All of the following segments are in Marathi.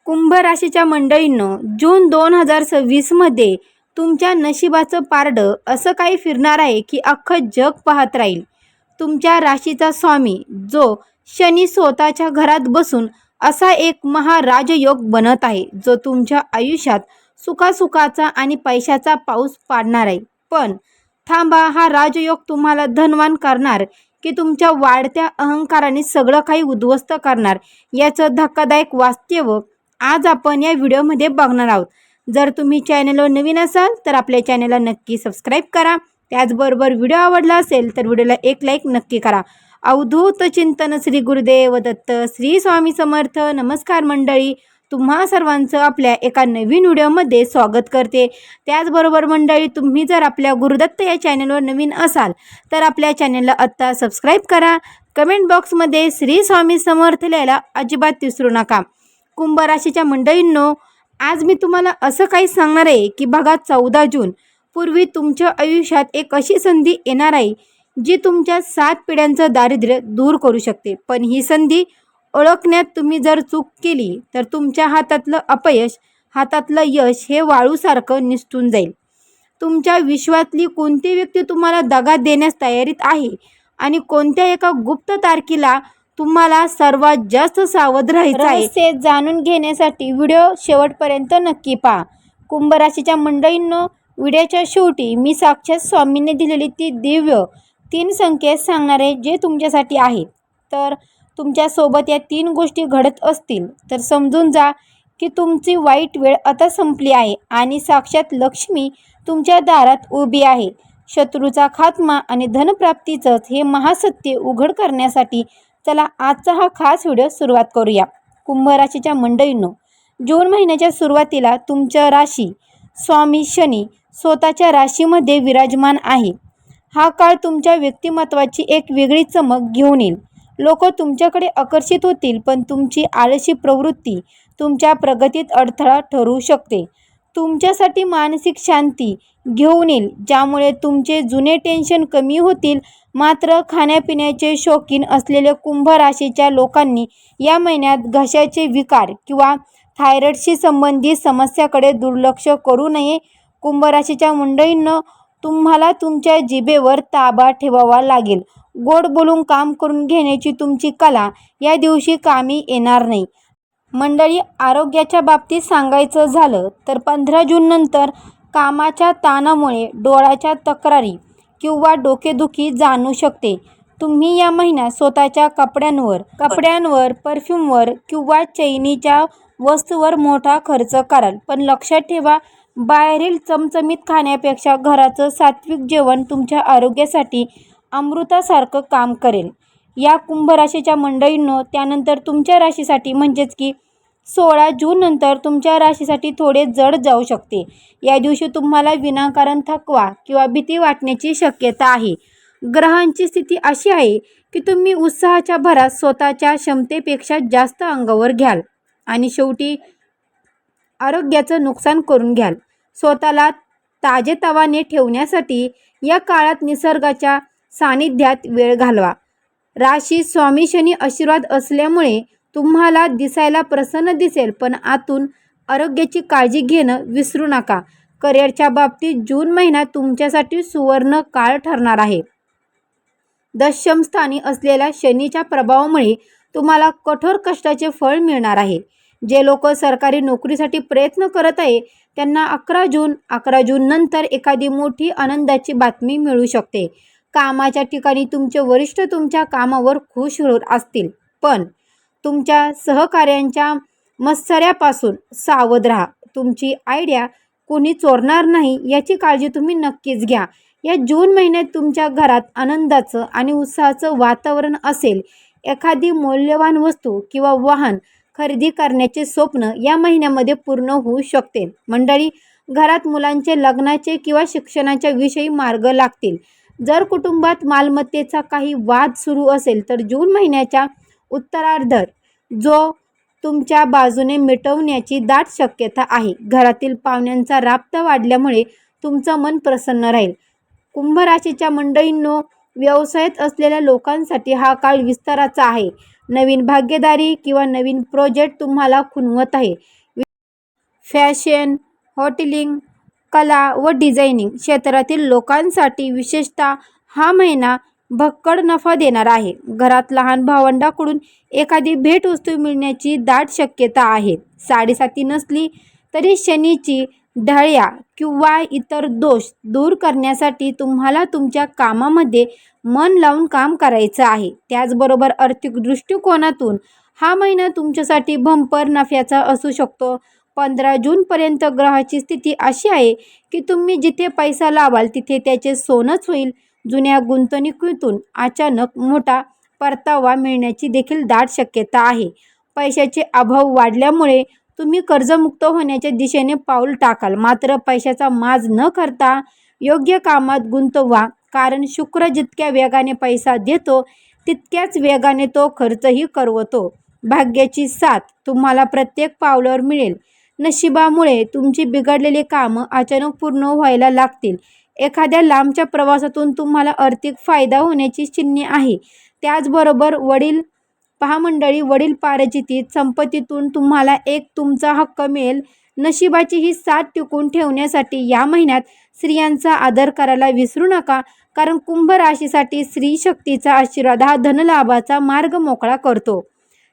कुंभ राशीच्या मंडळींनो, जून 2026 मध्ये तुमच्या नशिबाचं पारडं असं काही फिरणार आहे की अख्खं जग पाहत राहील. तुमच्या राशीचा स्वामी जो शनी स्वतःच्या घरात बसून असा एक महाराजयोग बनत आहे, जो तुमच्या आयुष्यात सुखासुखाचा आणि पैशाचा पाऊस पाडणार आहे. पण थांबा, हा राजयोग तुम्हाला धनवान करणार की तुमच्या वाढत्या अहंकाराने सगळं काही उद्ध्वस्त करणार, याचं धक्कादायक वास्तव आज आपण या व्हिडिओमध्ये बघणार आहोत. जर तुम्ही चॅनलवर नवीन असाल तर आपल्या चॅनलला नक्की सबस्क्राईब करा. त्याचबरोबर व्हिडिओ आवडला असेल तर व्हिडिओला एक लाईक नक्की करा. अवधूत चिंतन श्री गुरुदेव दत्त श्री स्वामी समर्थ. नमस्कार मंडळी, तुम्हा सर्वांचं आपल्या एका नवीन व्हिडिओमध्ये स्वागत करते. त्याचबरोबर मंडळी, तुम्ही जर आपल्या गुरुदत्त या चॅनलवर नवीन असाल तर आपल्या चॅनलला आत्ता सबस्क्राईब करा. कमेंट बॉक्समध्ये श्री स्वामी समर्थ लिहायला अजिबात विसरू नका. कुंभ राशीच्या मंडळींनो, आज मी तुम्हाला असं काही सांगणार आहे की बघा, 14 जून पूर्वी तुमच्या आयुष्यात एक अशी संधी येणार आहे जी तुमच्या 7 पिढ्यांचं दारिद्र्य दूर करू शकते. पण ही संधी ओळखण्यात तुम्ही जर चूक केली तर तुमच्या हातातलं अपयश, हातातलं यश हे वाळूसारखं निसटून जाईल. तुमच्या विश्वातली कोणती व्यक्ती तुम्हाला दगा देण्यास तयारीत आहे आणि कोणत्या एका गुप्त तारखेला तुम्हाला सर्वात जास्त सावध राहायचं आहे, ते जाणून घेण्यासाठी व्हिडिओ शेवटपर्यंत नक्की पहा. कुंभ राशीच्या मंडळींनो, व्हिडिओच्या शेवटी मी साक्षात स्वामींनी दिलेली ती दिव्य 3 संकेत सांगणार आहे जे तुमच्यासाठी आहे. तर तुमच्यासोबत या 3 गोष्टी घडत असतील तर समजून जा की तुमची वाईट वेळ आता संपली आहे आणि साक्षात लक्ष्मी तुमच्या दारात उभी आहे. शत्रूचा खात्मा आणि धनप्राप्तीचंच हे महासत्य उघड करण्यासाठी चला आजचा हा खास व्हिडिओ सुरुवात करूया. कुंभ राशीच्या मंडळींनो, जून महिन्याच्या सुरुवातीला तुमच्या राशी स्वामी शनी स्वतःच्या राशीमध्ये विराजमान आहे. हा काळ तुमच्या व्यक्तिमत्वाची एक वेगळी चमक घेऊन येईल. लोक तुमच्याकडे आकर्षित होतील, पण तुमची आळशी प्रवृत्ती तुमच्या प्रगतीत अडथळा ठरू शकते. तुमच्यासाठी मानसिक शांती घेऊन येईल, ज्यामुळे तुमचे जुने टेन्शन कमी होतील. मात्र खाण्यापिण्याचे शौकीन असलेले कुंभ राशीच्या लोकांनी या महिन्यात घशाचे विकार किंवा थायरॉइडशी संबंधित समस्याकडे दुर्लक्ष करू नये. कुंभ राशीच्या मंडळींनो, तुम्हाला तुमच्या जिभेवर ताबा ठेवावा लागेल. गोड बोलून काम करून घेण्याची तुमची कला या दिवशी कामी येणार नाही. मंडळी, आरोग्याच्या बाबतीत सांगायचं झालं तर 15 जून नंतर कामाच्या ताणामुळे डोळ्याच्या तक्रारी किंवा डोकेदुखी जाणू शकते. तुम्ही या महिन्यात स्वतःच्या कपड्यांवर, परफ्यूमवर किंवा चैनीच्या वस्तूवर मोठा खर्च कराल. पण लक्षात ठेवा, बाहेरील चमचमीत खाण्यापेक्षा घराचं सात्विक जेवण तुमच्या आरोग्यासाठी अमृतासारखं काम करेल. या कुंभ राशीच्या मंडळींनो, त्यानंतर तुमच्या राशीसाठी म्हणजेच की 16 जून नंतर तुमच्या राशीसाठी थोडे जड जाऊ शकते. या दिवशी तुम्हाला विनाकारण थकवा किंवा भीती वाटण्याची शक्यता आहे. ग्रहांची स्थिती अशी आहे की तुम्ही उत्साहाच्या भरात स्वतःच्या क्षमतेपेक्षा जास्त अंगावर घ्याल आणि शेवटी आरोग्याचं नुकसान करून घ्याल. स्वतःला ताजेतवाने ठेवण्यासाठी या काळात निसर्गाच्या सानिध्यात वेळ घालवा. राशी स्वामी शनी आशीर्वाद असल्यामुळे तुम्हाला दिसायला प्रसन्न दिसेल, पण आतून आरोग्याची काळजी घेणं विसरू नका. करिअरच्या बाबतीत जून महिना तुमच्यासाठी सुवर्ण काळ ठरणार आहे. दशमस्थानी असलेल्या शनीच्या प्रभावामुळे तुम्हाला कठोर कष्टाचे फळ मिळणार आहे. जे लोक सरकारी नोकरीसाठी प्रयत्न करत आहे त्यांना 11 जून नंतर एखादी मोठी आनंदाची बातमी मिळू शकते. कामाच्या ठिकाणी तुमचे वरिष्ठ तुमच्या कामावर खुश असतील, पण तुमच्या सहकाऱ्यांच्या मत्सऱ्यापासून सावध राहा. तुमची आयडिया कोणी चोरणार नाही याची काळजी तुम्ही नक्कीच घ्या. या जून महिन्यात तुमच्या घरात आनंदाचं आणि उत्साहाचं वातावरण असेल. एखादी मौल्यवान वस्तू किंवा वाहन खरेदी करण्याचे स्वप्न या महिन्यामध्ये पूर्ण होऊ शकते. मंडळी, घरात मुलांचे लग्नाचे किंवा शिक्षणाच्या विषयी मार्ग लागतील. जर कुटुंबात मालमत्तेचा काही वाद सुरू असेल तर जून महिन्याच्या उत्तरार्धात जो तुमच्या बाजूने मिटवण्याची दाट शक्यता आहे. घरातील पाहुण्यांचा राबता वाढल्यामुळे तुमचं मन प्रसन्न राहील. कुंभ राशीच्या मंडळींनो, व्यवसायात असलेल्या लोकांसाठी हा काळ विस्ताराचा आहे. नवीन भागीदारी किंवा नवीन प्रोजेक्ट तुम्हाला खुणवत आहे. फॅशन, हॉटेलिंग, कला व डिझायनिंग क्षेत्रातील लोकांसाठी विशेषतः हा महिना भक्कड नफा देणार आहे. घरात लहान भावंडाकडून एखादी भेटवस्तू मिळण्याची दाट शक्यता आहे. साडेसाती नसली तरी शनीची ढाळ्या किंवा इतर दोष दूर करण्यासाठी तुम्हाला तुमच्या कामामध्ये मन लावून काम करायचं आहे. त्याचबरोबर आर्थिक दृष्टिकोनातून हा महिना तुमच्यासाठी बंपर नफ्याचा असू शकतो. 15 जूनपर्यंत ग्रहाची स्थिती अशी आहे की तुम्ही जिथे पैसा लावाल तिथे त्याचे सोनंच होईल. जुन्या गुंतवणुकीतून अचानक मोठा परतावा मिळण्याची देखील दाट शक्यता आहे. पैशाचे अभाव वाढल्यामुळे तुम्ही कर्जमुक्त होण्याच्या दिशेने पाऊल टाकाल. मात्र पैशाचा माज न करता योग्य कामात गुंतवा, कारण शुक्र जितक्या वेगाने पैसा देतो तितक्याच वेगाने तो खर्चही करवतो. भाग्याची साथ तुम्हाला प्रत्येक पावलावर मिळेल. नशिबामुळे तुमची बिघडलेली कामं अचानक पूर्ण व्हायला लागतील. एखाद्या लांबच्या प्रवासातून तुम्हाला आर्थिक फायदा होण्याची चिन्हे आहे. त्याचबरोबर वडीलपार्जित संपत्तीतून तुम्हाला एक तुमचा हक्क मिळेल. नशिबाची ही साथ टिकवून ठेवण्यासाठी या महिन्यात स्त्रियांचा आदर करायला विसरू नका, कारण कुंभ राशीसाठी स्त्री शक्तीचा आशीर्वाद हा धनलाभाचा मार्ग मोकळा करतो.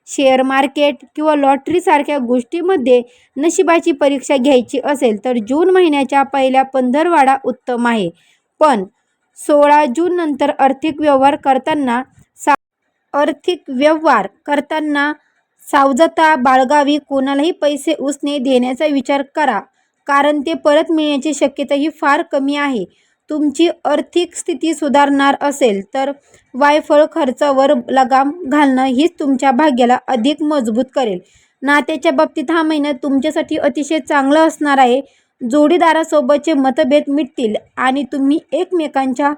शेअर मार्केट किंवा लॉटरीसारख्या गोष्टींमध्ये नशिबाची परीक्षा घ्यायची असेल तर जून महिन्याच्या पहिल्या 15 उत्तम आहे. पण 16 जून नंतर आर्थिक व्यवहार करताना सावधता बाळगावी. कोणालाही पैसे उसने देण्याचा विचार करा, कारण ते परत मिळण्याची शक्यताही फार कमी आहे. तुमची आर्थिक स्थिती सुधारणार असेल तर वायफळ खर्चावर लगाम घालणं हीच तुमच्या भाग्याला अधिक मजबूत करेल. नात्याच्या बाबतीत हा महिना तुमच्यासाठी अतिशय चांगला असणार आहे. जोडीदारासोबतचे मतभेद मिटतील आणि तुम्ही एकमेकांच्या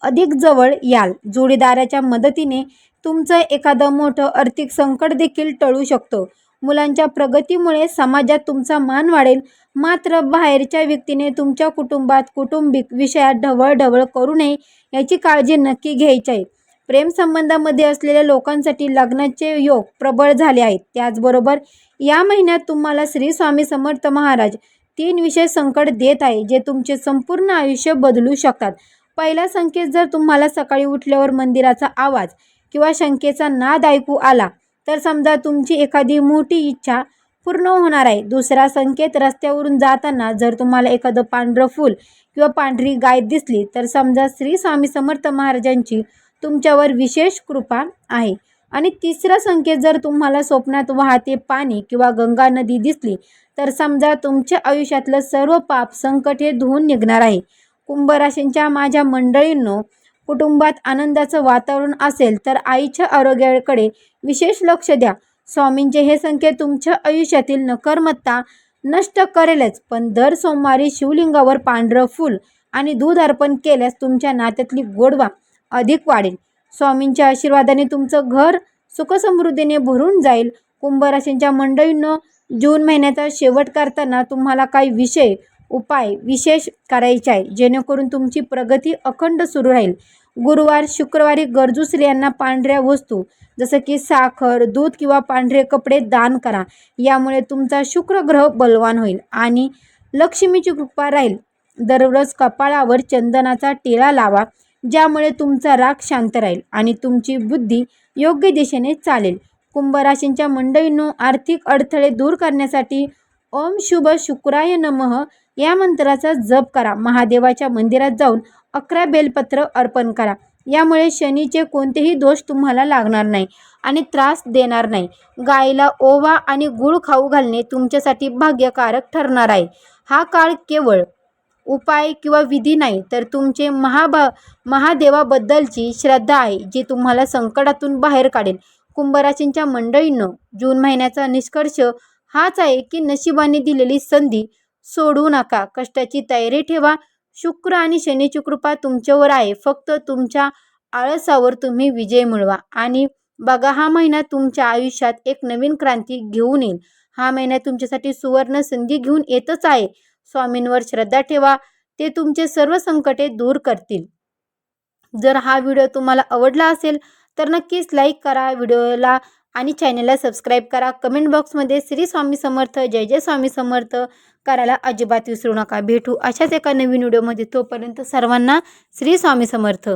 अधिक जवळ याल. जोडीदाराच्या मदतीने तुमचं एखादं मोठं आर्थिक संकट देखील टळू शकतं. मुलांच्या प्रगतीमुळे समाजात तुमचा मान वाढेल. मात्र बाहेरच्या व्यक्तीने तुमच्या कुटुंबात कौटुंबिक विषयात ढवळढवळ करू नये याची काळजी नक्की घ्यायची आहे. प्रेमसंबंधामध्ये असलेल्या लोकांसाठी लग्नाचे योग प्रबळ झाले आहेत. त्याचबरोबर या महिन्यात तुम्हाला श्री स्वामी समर्थ महाराज 3 विशेष संकेत देत आहे, जे तुमचे संपूर्ण आयुष्य बदलू शकतात. पहिला संकेत, जर तुम्हाला सकाळी उठल्यावर मंदिराचा आवाज किंवा शंखेचा नाद ऐकू आला तर समजा तुमची एखादी मोठी इच्छा पूर्ण होणार आहे. दुसरा संकेत, रस्त्यावरून जाताना जर तुम्हाला एखादं पांढरं फूल किंवा पांढरी गाय दिसली तर समजा श्री स्वामी समर्थ महाराजांची तुमच्यावर विशेष कृपा आहे. आणि तिसरा संकेत, जर तुम्हाला स्वप्नात वाहते पाणी किंवा गंगा नदी दिसली तर समजा तुमच्या आयुष्यातलं सर्व पाप संकट हे धुवून निघणार आहे. कुंभ राशींच्या माझ्या मंडळींनो, कुटुंबात आनंदाचं वातावरण असेल तर आईच्या आरोग्याकडे विशेष लक्ष द्या. स्वामींचे हे संकेत तुमच्या आयुष्यातील नकारात्मकता नष्ट करेलच, पण दर सोमवारी शिवलिंगावर पांढरं फूल आणि दूध अर्पण केल्यास तुमच्या नात्यातली गोडवा अधिक वाढेल. स्वामींच्या आशीर्वादाने तुमचं घर सुखसमृद्धीने भरून जाईल. कुंभ राशींच्या मंडळींनो, जून महिन्याचा शेवट करताना तुम्हाला काही उपाय विशेष करायचे आहे, जेणेकरून तुमची प्रगती अखंड सुरू राहील. गुरुवार शुक्रवारी गरजू स्त्रियांना पांढऱ्या वस्तू जसं की साखर, दूध किंवा पांढरे कपडे दान करा. यामुळे तुमचा शुक्र ग्रह बलवान होईल आणि लक्ष्मीची कृपा राहील. दररोज कपाळावर चंदनाचा टिळा लावा, ज्यामुळे तुमचा राग शांत राहील आणि तुमची बुद्धी योग्य दिशेने चालेल. कुंभ राशींच्या मंडळींनो, आर्थिक अडथळे दूर करण्यासाठी ओम शुभ शुक्राय नमः या मंत्राचा जप करा. महादेवाच्या मंदिरात जाऊन 11 बेलपत्र अर्पण करा. यामुळे शनीचे कोणतेही दोष तुम्हाला लागणार नाही आणि त्रास देणार नाही. गायीला ओवा आणि गूळ खाऊ घालणे तुमच्यासाठी भाग्यकारक ठरणार आहे. हा काळ केवळ उपाय किंवा विधी नाही, तर तुमचे महादेवाबद्दलची श्रद्धा आहे, जी तुम्हाला संकटातून बाहेर काढेल. कुंभ राशींच्या मंडळींनो, जून महिन्याचा निष्कर्ष हाच आहे की नशिबाने दिलेली संधी सोडू नका. कष्टाची तयारी ठेवा. शुक्र आणि शनीची कृपा तुमच्यावर आहे. फक्त तुमच्या आळसावर तुम्ही विजय मिळवा आणि बघा, हा महिना तुमच्या आयुष्यात एक नवीन क्रांती घेऊन येईल. हा महिना तुमच्यासाठी सुवर्ण संधी घेऊन येतच आहे. स्वामींवर श्रद्धा ठेवा, ते तुमचे सर्व संकटे दूर करतील. जर हा व्हिडिओ तुम्हाला आवडला असेल तर नक्कीच लाईक करा व्हिडिओला आणि चॅनलला सबस्क्राईब करा. कमेंट बॉक्समध्ये श्री स्वामी समर्थ, जय जय स्वामी समर्थ करायला अजिबात विसरू नका. भेटू अशाच एका नवीन व्हिडिओमध्ये. तोपर्यंत सर्वांना श्री स्वामी समर्थ.